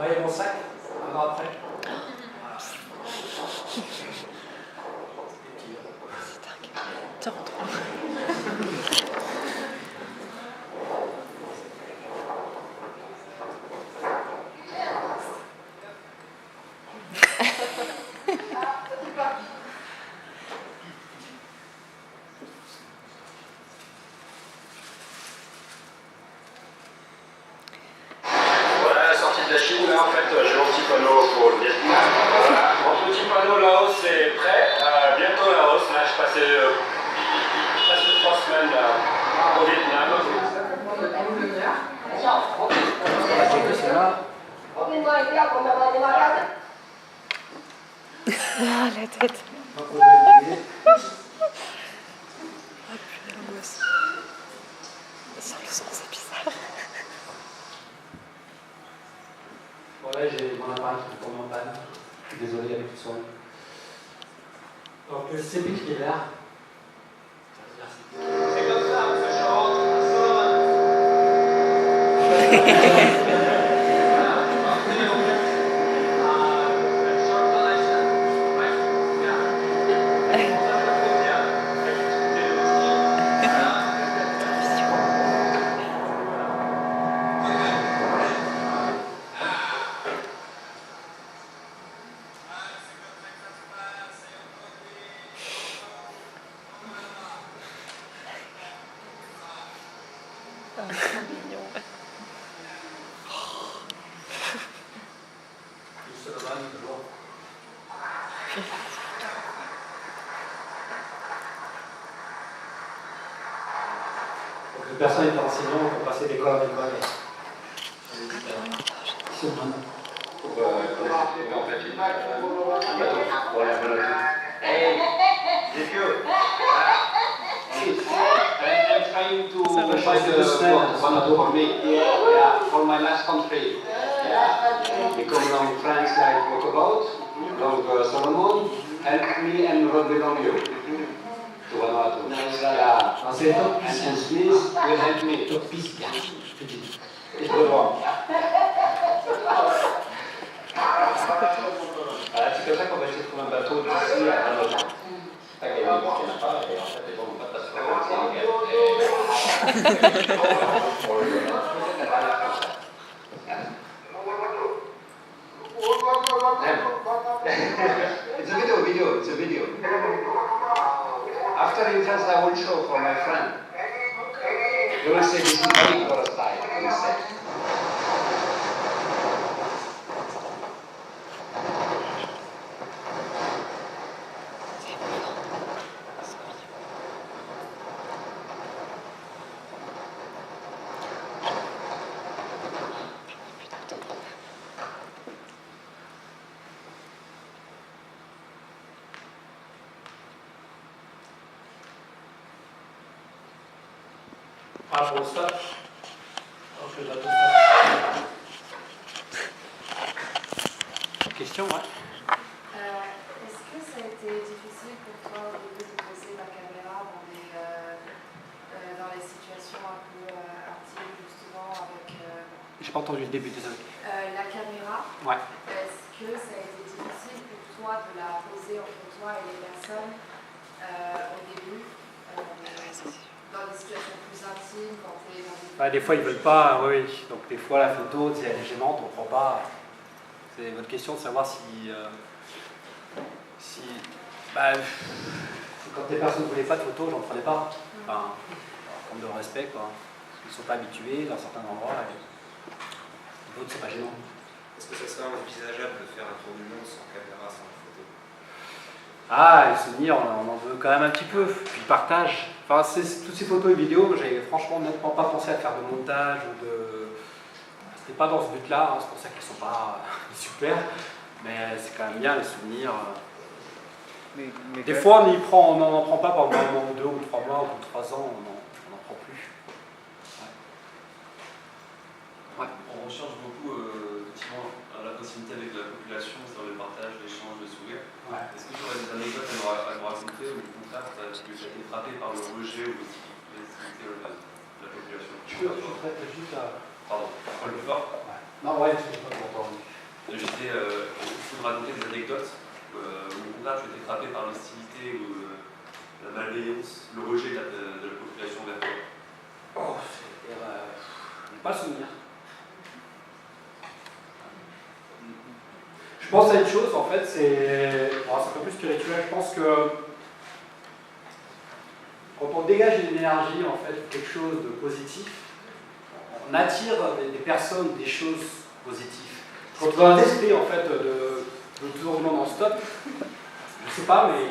voyez mon sac, avant après. Tiens, retrouve. Voilà la sortie de la Chine, là en fait j'ai mon petit panneau pour le Vietnam. Voilà. Mon petit panneau Laos est prêt, bientôt Laos, là je passais presque 3 semaines au Vietnam. C'est là. Ah, la tête. Donc, on va oublier. Ah, putain, l'angoisse. Sans le son, c'est bizarre. Bon là j'ai mon appareil qui tombe en panne. Je suis désolé avec tout son. Donc c'est lui qui est là. C'est comme ça, on se chante, Ah, c'est mignon. Donc les personnes étant enseignants pour passer d'école en école. C'est bon. pour en fait un bateau pour aller à Vanuatu. Hey, Zepio, I'm trying to find Vanuatu for me. Yeah, for my last country. Yeah, become long friends like Motorboat, long Solomon, help me and Rod belong you to Vanuatu. Yeah, C'est top. and Smith will help me. Top piste, bien. Je te dis. It's good one. C'est comme ça qu'on va essayer de trouver un bateau d'ici à Vanuatu. T'as gagné, il n'y en a pas, et en fait, les gens n'ont pas de passeport, It's a video. After entrance, I will show for my friend. You will say this is big for a style, you will say. Ah, pour le stop. Donc le bateau stop. Question, ouais. Est-ce que ça a été difficile pour toi au début de poser la caméra dans les situations un peu intimes, justement, avec J'ai pas entendu le début, désolé. la caméra? Ouais. Est-ce que ça a été difficile pour toi de la poser entre toi et les personnes au début dans des situations plus intimes, quand tu es dans des... Ouais, des fois ils veulent pas, oui. Donc des fois la photo, si elle est gênante, on prend pas. C'est votre question de savoir si quand des personnes ne voulaient pas de photos, j'en prenais pas. Enfin, en forme de respect, quoi. Ils ne sont pas habitués dans certains endroits. Et d'autres, c'est pas gênant. Est-ce que ça serait envisageable de faire un tour du monde sans caméra, sans photo? Ah, les souvenirs, on en veut quand même un petit peu. Puis le partage. Enfin, toutes ces photos et vidéos, j'avais franchement nettement pas pensé à faire de montage ou de. C'était pas dans ce but-là, hein, c'est pour ça qu'elles sont pas super. Mais c'est quand même bien les souvenirs. Mais Des fois, on n'en prend pas pendant un mois ou 2 ou 3 mois ou 3 ans, on n'en prend plus. Ouais. On recherche beaucoup effectivement la proximité avec la population, sur le partage, l'échange, le sourire. Ouais. Est-ce que tu aurais des anecdotes à nous raconter ou au contraire, tu as été frappé par le rejet ou l'hostilité de la population? Je traite juste à. Pardon, un peu plus fort. Ouais. Non, ouais, c'est pas pour J'étais, il faut me raconter des anecdotes où au contraire tu étais frappé par l'hostilité ou la malveillance, le rejet de la population vers toi. Oh, je n'ai pas le souvenir. Je pense à une chose, en fait, c'est un peu plus spirituel. Je pense que quand on dégage une énergie, en fait, quelque chose de positif, on attire des personnes, des choses positives. Quand dans l'esprit, en fait, de tournement non-stop, je ne sais pas, mais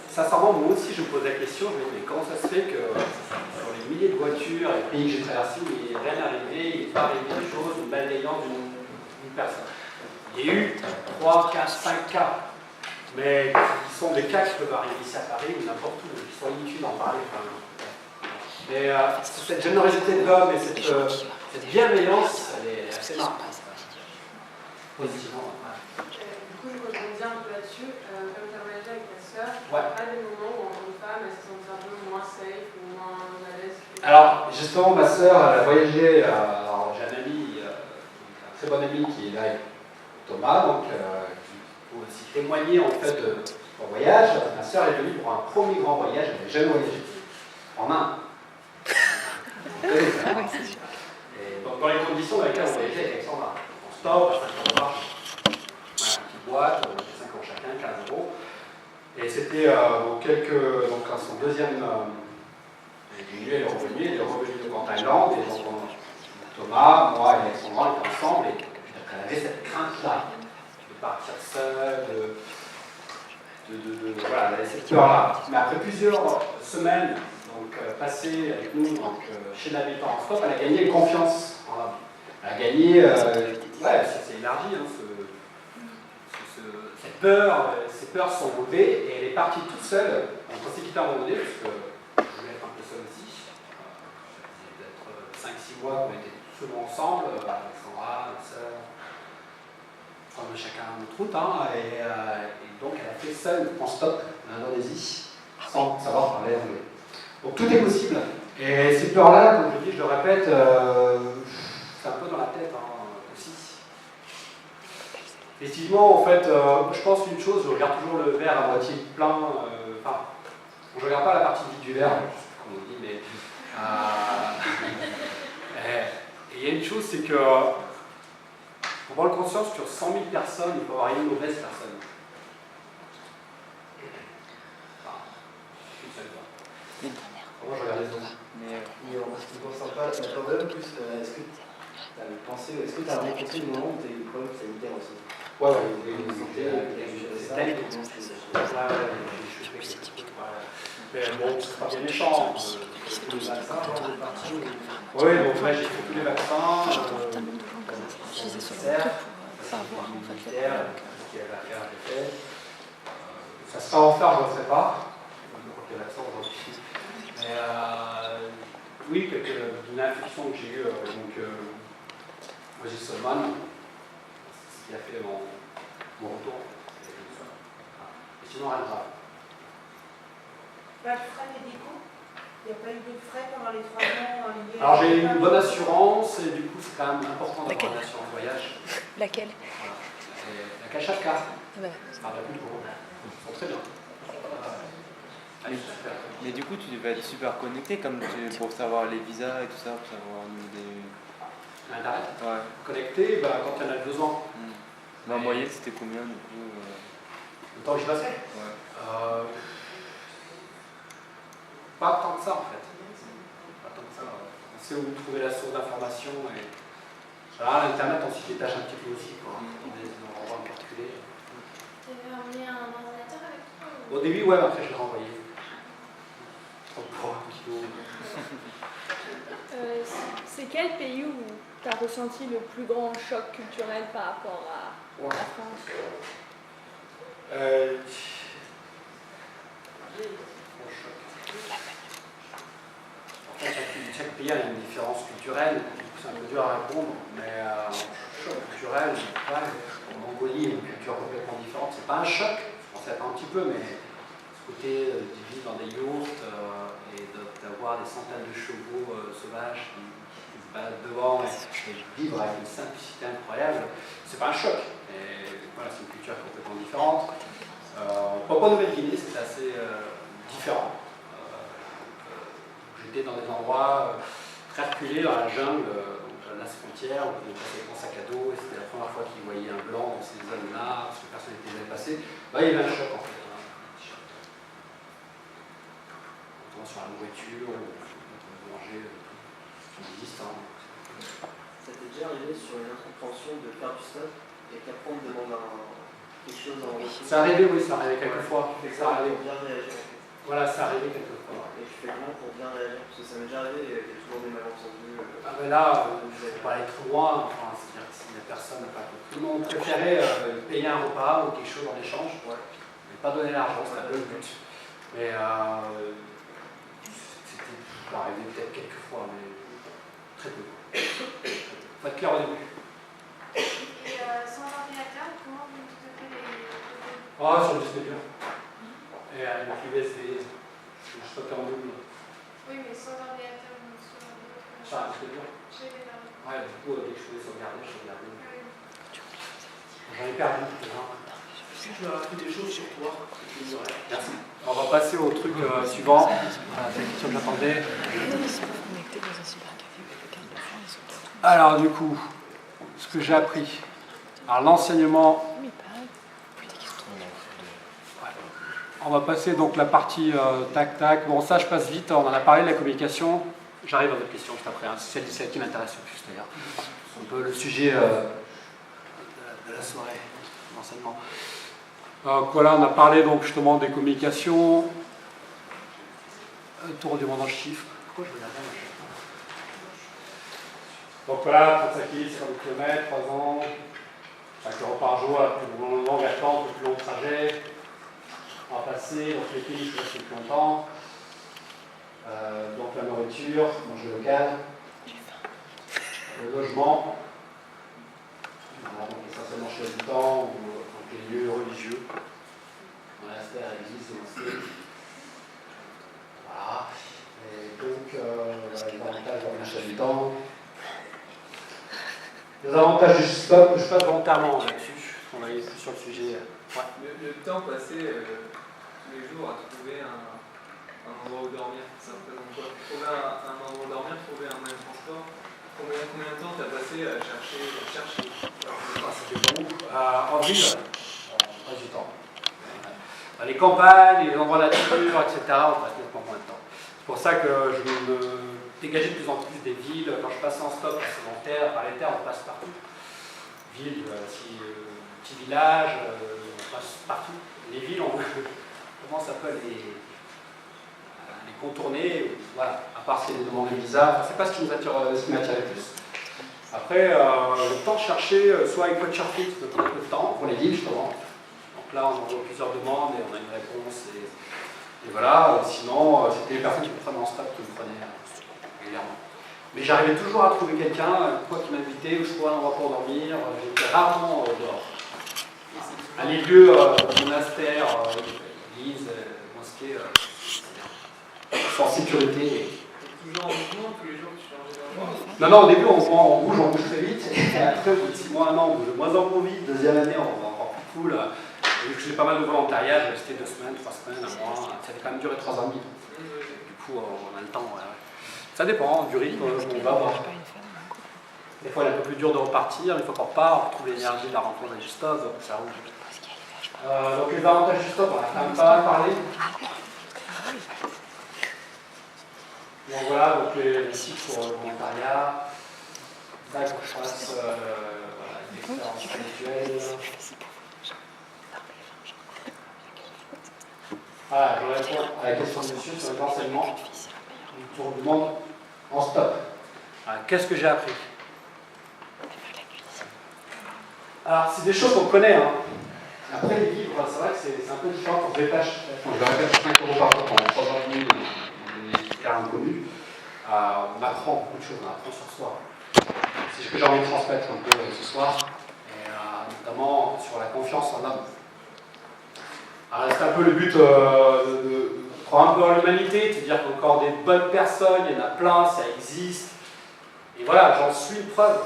sincèrement, moi aussi, je me pose la question, je me dis, mais comment ça se fait que sur les milliers de voitures et pays que j'ai traversés, il n'est rien arrivé, il n'est pas arrivé des choses, une malveillance d'une personne. Il y a eu 3, 4, 5 cas, mais qui sont des cas qui peuvent arriver ici à Paris ou n'importe où, qui sont inutiles d'en parler. Mais cette générosité de l'homme et cette bienveillance, elle est assez marquante. Positivement. Du coup, je rebondis un peu là-dessus. Comme tu as voyagé avec ta sœur, Ouais. il y a pas des moments où en tant que femme, elle se sent un peu moins safe ou moins à l'aise? Alors, justement, ma sœur, elle a voyagé. Alors, j'ai un ami, un très bon ami qui est là, Thomas, donc, qui peut aussi témoigner en fait de son voyage. Ma sœur est venue pour un premier grand voyage, elle n'avait jamais voyagé en Inde. Et dans les conditions dans lesquelles on voyageait avec Alexandra. On stop, à 5 €, voilà, une petite boîte, 5 € chacun, 15 €. Et c'était donc à son deuxième. Elle est revenue en Thaïlande, et donc Thomas, moi et Alexandra, on était ensemble, et elle avait cette crainte-là, de partir seule, voilà, elle avait cette peur-là. Mais après plusieurs semaines passées avec nous, chez l'habitant en stop, elle a gagné confiance en l'homme. Elle a gagné, ça s'est élargi, hein, cette peur, ces peurs sont levées, et elle est partie toute seule. On s'est quitté à un moment donné, parce que je voulais être un peu seule aussi. Ça faisait peut-être 5-6 mois qu'on était tous ensemble, Alexandra, ma sœur, comme chacun notre route, hein, et donc elle a fait seule en stop en Indonésie, sans savoir parler anglais. Donc tout est possible. Et ces peurs-là, comme je dis, je le répète, c'est un peu dans la tête aussi. Effectivement, en fait, je pense qu'une chose, je regarde toujours le verre à moitié plein. Je ne regarde pas la partie vide du verre, je sais plus comment on dit, mais. Et il y a une chose, c'est que pour avoir le conscience sur 100 000 personnes, il faut avoir une mauvaise personne. Une seule fois. Comment je regarde les autres? Mais En ce qui ne concerne pas la problème, plus, est-ce que tu as rencontré le moment où tu as eu le problème sanitaire aussi? Ouais, mais bon, c'est pas bien méchant. Tous les vaccins, oui, donc là j'ai fait tous les vaccins, nécessaires, militaire, ce qu'il y avait à faire, j'ai fait. Ça sera en faire, je ne le sais pas. Les vaccins aujourd'hui. Mais oui, d'une infection que j'ai eue, Roger Solman, c'est ce qui a fait mon retour. Et sinon, rien de grave. Pas de frais médicaux? Il n'y a pas eu de frais pendant les 3 ans liés? Alors j'ai une bonne assurance et du coup c'est quand même important d'avoir une assurance voyage. Laquelle? Voilà. La Kachapka. Ouais. Enfin, la plus gros. Ils sont très bien. Mais du coup, tu devais être super connecté pour savoir les visas et tout ça, pour savoir des. Internet. Ouais. Connecté, quand il y en a besoin. Mais en moyenne, c'était combien du coup Le temps que je passais. Ouais. Pas tant que ça en fait. Pas tant que ça. On sait où trouver la source d'information. Alors, Internet, on s'y détache un petit peu aussi. Quoi. On est dans un endroit particulier. Tu avais emmené un ordinateur avec toi? Au début, ouais, après je l'ai renvoyé. C'est quel pays où tu as ressenti le plus grand choc culturel par rapport à la France? Chaque pays a une différence culturelle, c'est un peu dur à répondre, mais choc culturel, en Mongolie, il y a une culture complètement différente. C'est pas un choc, on sait pas un petit peu, mais ce côté de vivre dans des yourtes et d'avoir des centaines de chevaux sauvages qui se baladent devant et vivre avec une simplicité incroyable, c'est pas un choc. Papouasie-Nouvelle-Guinée, c'était assez différent. J'étais dans des endroits très reculés dans la jungle, donc à la frontière, où on passait avec mon sac à dos, et c'était la première fois qu'ils voyaient un blanc dans ces zones-là, parce que personne n'était jamais passé. Bah, il y avait un choc en fait. Sur la nourriture, manger, ce qui existe. Hein. Ça t'est déjà arrivé sur une incompréhension de faire du stop et qu'après on te demande quelque chose en retour? C'est arrivé, oui, ça arrivé quelques fois. Et ça arrive pour bien réagir. Voilà, c'est arrivé quelques fois. Et je fais comment pour bien réagir? Parce que ça m'est déjà arrivé et il y a toujours des malentendus. Ah ben là, je ne vais pas aller trop loin, enfin, c'est-à-dire que si la personne n'a pas compris. Nous, on préférait payer un repas ou quelque chose en échange, mais pas donner l'argent, c'était un peu le but. Mais c'était arrivé peut-être quelques fois, mais très peu. Faut être clair au début. Et sans ordinateur, comment vous stockez les photos? Ah, sur le disque dur. Et avec l'USB, je stocke en double. Oui, mais sans ordinateur, sur l'ordinateur. Sur un disque dur. J'ai les ordinateurs. Ouais, du coup, dès que je pouvais sauvegarder, je sauvegardais. Oui. J'en ai perdu. Est-ce que tu as appris des choses sur toi que tu ignorais? Merci. On va passer au truc suivant. Voilà, c'est la question que j'attendais. Alors, du coup, ce que j'ai appris. Alors, l'enseignement. On va passer donc la partie tac-tac. Bon, ça, je passe vite. On en a parlé de la communication. J'arrive à votre question juste après. Hein. C'est celle qui m'intéresse le plus d'ailleurs. C'est un peu le sujet de la soirée, l'enseignement. Voilà, on a parlé donc justement des communications. Tour du monde en chiffres. Pourquoi je regarde là? Donc voilà, 35 000, 50 km, 3 ans, 5 € par jour, la plus longue attente, le plus long trajet. On va passer, donc les pays, je reste plus longtemps. Donc la nourriture, manger local. Le logement. Donc essentiellement chez les habitants ou donc les lieux religieux. Monastère, église, mosquée. Voilà. Et donc, voilà, les avantages de chez les habitants. Les avantages du stop, je passe volontairement là-dessus. On va aller plus sur le sujet. Ouais. Le temps passé tous les jours à trouver un endroit où dormir, ça représente quoi? Trouver un endroit où dormir, trouver un moyen de transport. Combien de temps tu as passé à chercher Ça fait beaucoup. En ville, on passe du temps. Dans les campagnes, les endroits nature, etc., on passe nettement moins de temps. C'est pour ça que je me dégageais de plus en plus des villes. Quand je passais en stop, en terre, par les terres, on passe partout. Ville, petit village, on passe partout. Les villes, on comment ça peut les contourner, voilà, à part si les demandes de visa, enfin, c'est pas ce qui m'attire le plus. Après, le temps de chercher, soit avec Couchsurfing, ça peut prendre un peu de temps, pour les villes justement. Donc là, on envoie plusieurs demandes et on a une réponse. Et voilà, sinon, c'était les personnes qui me prenaient en stop qui me prenaient régulièrement. Mais j'arrivais toujours à trouver quelqu'un, quoi qui m'invitait, ou je trouvais un endroit pour dormir, j'étais rarement dehors. À les lieux, monastères, églises, mosquées, sans sécurité. Toujours en mouvement, tous les jours tu changes d'endroit? Non, au début on bouge très vite, et après au bout de 6 mois, 1 an, on bouge de moins en moins vite, deuxième année on va encore plus cool. Vu que j'ai pas mal de volontariat, je restais 2 semaines, 3 semaines, 1 mois, ça a quand même duré 3 ans et demi. Du coup on a le temps, ouais. Ça dépend du rythme qu'on va avoir. Des fois il est un peu plus dur de repartir, une fois qu'on repart, on retrouve l'énergie de la rencontre avec Justov, donc ça roule. Donc les avantages du stop, on a quand même pas mal parlé. Donc voilà, donc les sites pour le volontariat. Ça, je passe voilà, une expérience spirituelle. Voilà, je réponds à la question de monsieur sur les enseignements du tour du monde en stop. Qu'est-ce que j'ai appris? Alors, c'est des choses qu'on connaît. Hein. Après, les livres, c'est vrai que c'est un peu différent quand je les tâche. Quand je vais faire 5 € par jour pendant 3 ans et demi, des terrains inconnus, on apprend beaucoup de choses, on apprend sur soi. C'est ce que j'ai envie de transmettre un peu ce soir, et notamment sur la confiance en l'homme. Alors, c'est un peu le but de croire un peu en l'humanité, de dire qu'il y a encore des bonnes personnes, il y en a plein, ça existe. Et voilà, j'en suis une preuve.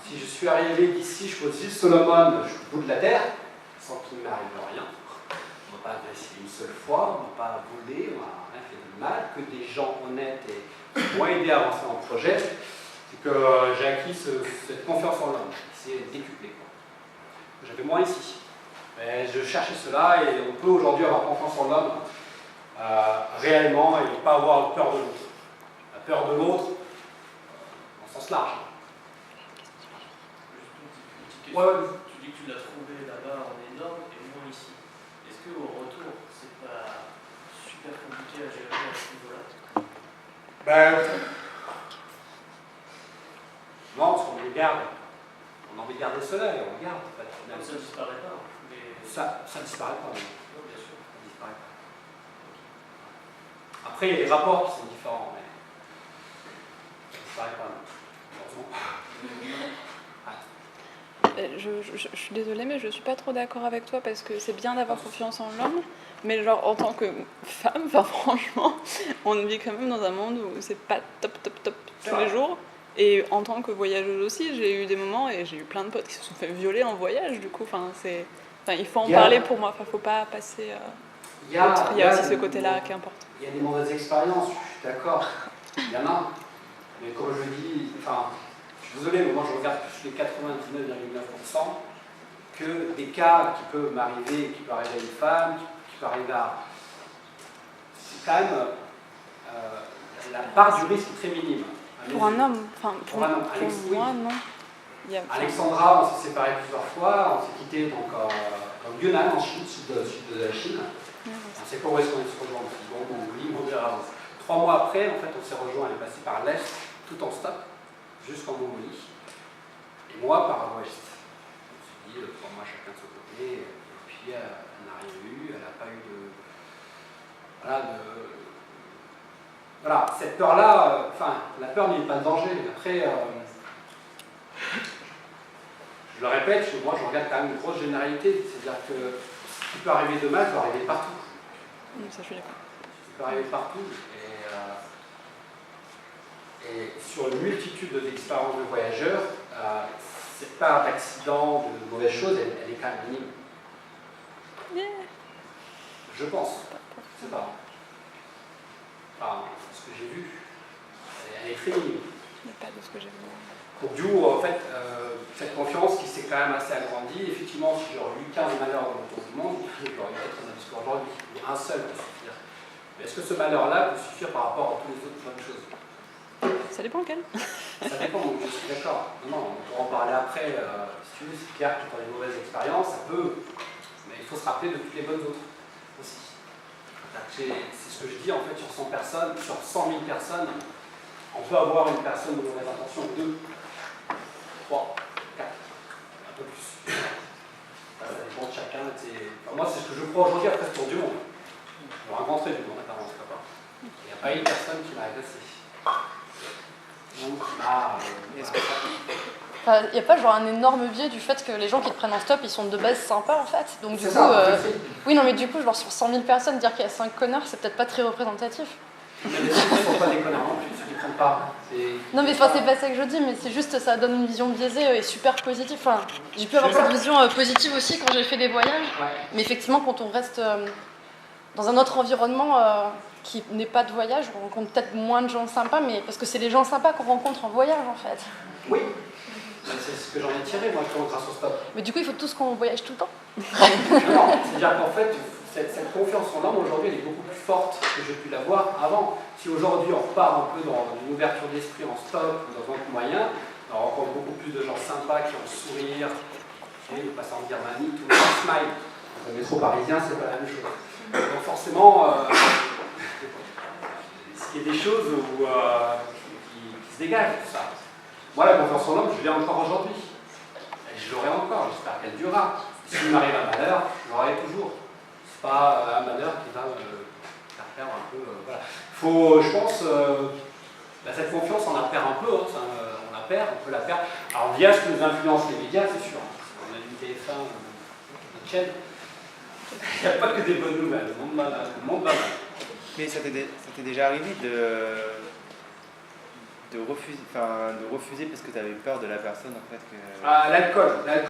Si je suis arrivé d'ici, je suis aux îles Solomon, je suis au bout de la terre, sans qu'il ne m'arrive rien. pas agressé une seule fois, on n'a pas volé, on n'a rien fait de mal, que des gens honnêtes et qui m'ont aidé à avancer dans le projet, c'est que j'ai acquis cette confiance en l'homme, qui s'est décuplée. J'avais moins ici. Mais je cherchais cela et on peut aujourd'hui avoir confiance en l'homme réellement et ne pas avoir peur de l'autre. La peur de l'autre, en sens large. Ouais, tu dis que tu l'as trouvé là-bas en énorme et moins ici. Est-ce qu'au retour, c'est pas super compliqué à gérer à ce niveau-là? Non, parce qu'on les garde. On a envie de garder cela et on le garde. En fait. Même ça ne disparaît pas. Mais... Ça ne disparaît pas. Non, bien sûr. Ça disparaît pas. Après, il y a des rapports qui sont différents, mais ça ne disparaît pas. Je suis désolée, mais je suis pas trop d'accord avec toi parce que c'est bien d'avoir confiance en l'homme, mais genre en tant que femme, enfin franchement, on vit quand même dans un monde où c'est pas top tous les jours. Et en tant que voyageuse aussi, j'ai eu des moments et j'ai eu plein de potes qui se sont fait violer en voyage. Du coup, il faut en parler pour moi. Faut pas passer. Il y a aussi ce côté-là qui est important. Il y a des mauvaises expériences, je suis d'accord. Il y en a. Mais comme je dis, je suis désolé, mais moi je regarde plus les 99,9% que des cas qui peuvent m'arriver, qui peuvent arriver à une femme, qui peuvent arriver à. C'est quand même. La part du risque est très minime. Pour un homme, pour moi, non. Alexandra, on s'est séparés plusieurs fois, on s'est quittés donc, en Yunnan, en Chine, sud de la Chine. On ne sait pas où est-ce qu'on se rejoint. On verra. 3 mois après, en fait, on s'est rejoint, elle est passée par l'Est, tout en stop, jusqu'en Mongolie. Et moi, par l'Ouest. On s'est dit, 3 mois chacun de son côté, et puis elle n'a rien eu, elle n'a pas eu de... Voilà, cette peur-là, la peur n'est pas de danger. Après, je le répète, moi je regarde quand même une grosse généralité. C'est-à-dire que ce qui peut arriver de mal peut arriver partout. Ça, je suis d'accord. Ça peut arriver partout. Et sur une multitude d'expériences de voyageurs, cette part d'accidents, de mauvaises choses, elle est quand même minime. Je pense. C'est pas. Ce que j'ai vu, elle est très minime. Pas de ce que j'ai vu. Donc du coup, en fait, cette confiance qui s'est quand même assez agrandie, effectivement, si j'aurais eu 15 malheurs dans le tour du monde, j'aurais peut-être un discours aujourd'hui, un seul peut suffire. Mais est-ce que ce malheur-là peut suffire par rapport à tous les autres bonnes choses? Ça dépend lequel. Ça dépend, donc je suis d'accord. Non, on pourra en parler après. Si tu veux, c'est clair que dans les mauvaises expériences, ça peut, mais il faut se rappeler de toutes les bonnes autres aussi. C'est ce que je dis, en fait, sur 100 personnes, sur 100 000 personnes, on peut avoir une personne de mauvaise intention, 2, 3, 4, un peu plus. Ça dépend de chacun. Moi, c'est ce que je crois aujourd'hui après ce tour du monde. Je vais rencontrer du monde, apparemment, c'est pas. Il n'y a pas une personne qui m'a agressé. Donc, il n'y a pas genre un énorme biais du fait que les gens qui te prennent en stop, ils sont de base sympas en fait. Donc du coup, oui non mais du coup, genre sur 100 000 personnes, dire qu'il y a 5 connards, c'est peut-être pas très représentatif. Mais les gens ne sont pas des connards non plus, ceux qui ne prennent pas. Non mais c'est pas ça que je dis, mais c'est juste ça donne une vision biaisée et super positive. J'ai pu avoir cette vision positive aussi quand j'ai fait des voyages. Ouais. Mais effectivement, quand on reste dans un autre environnement qui n'est pas de voyage, on rencontre peut-être moins de gens sympas, mais parce que c'est les gens sympas qu'on rencontre en voyage en fait. Oui. C'est ce que j'en ai tiré, moi, grâce au stop. Mais du coup, il faut tous qu'on voyage tout le temps. Non, c'est-à-dire qu'en fait, cette confiance en l'homme, aujourd'hui, elle est beaucoup plus forte que j'ai pu l'avoir avant. Si aujourd'hui, on repart un peu dans une ouverture d'esprit en stop ou dans un autre moyen, on rencontre beaucoup plus de gens sympas qui ont le sourire, qui passent en Birmanie, tout le monde smile. Dans le métro parisien, c'est pas la même chose. Donc forcément, il y a des choses qui se dégagent, tout ça. Moi, la confiance en l'homme, je l'ai encore aujourd'hui. Et je l'aurai encore, j'espère qu'elle durera. S'il m'arrive un malheur, je l'aurai toujours. C'est pas un malheur qui va me faire perdre un peu. Voilà. Faut, je pense, cette confiance, on la perd un peu. On peut la perdre. Alors, via ce que nous influencent les médias, c'est sûr. On a du TF1, notre chaîne. Il n'y a pas que des bonnes nouvelles. Le monde va mal. Mais ça t'est déjà arrivé de refuser parce que tu avais peur de la personne en fait que... L'alcool.